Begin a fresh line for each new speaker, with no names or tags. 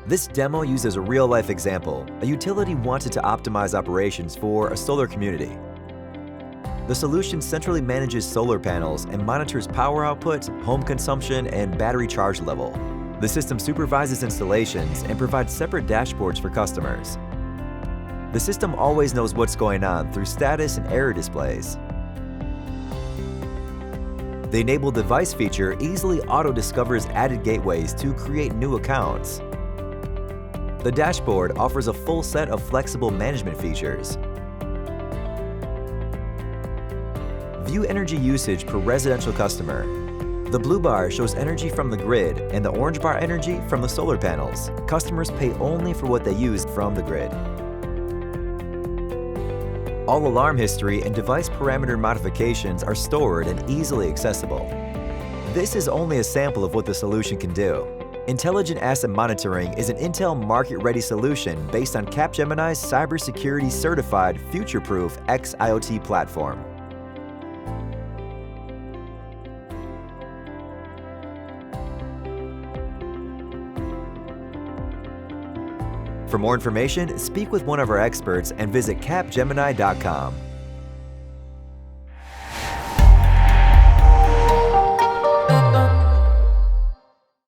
This demo uses a real-life example. A utility wanted to optimize operations for a solar community. The solution centrally manages solar panels and monitors power output, home consumption, and battery charge level. The system supervises installations and provides separate dashboards for customers. The system always knows what's going on through status and error displays. The Enable Device feature easily auto-discovers added gateways to create new accounts. The dashboard offers a full set of flexible management features. View energy usage per residential customer. The blue bar shows energy from the grid and the orange bar energy from the solar panels. Customers pay only for what they use from the grid. All alarm history and device parameter modifications are stored and easily accessible. This is only a sample of what the solution can do. Intelligent Asset Monitoring is an Intel market-ready solution based on Capgemini's cybersecurity certified future-proof X-IoT platform. For more information, speak with one of our experts and visit capgemini.com.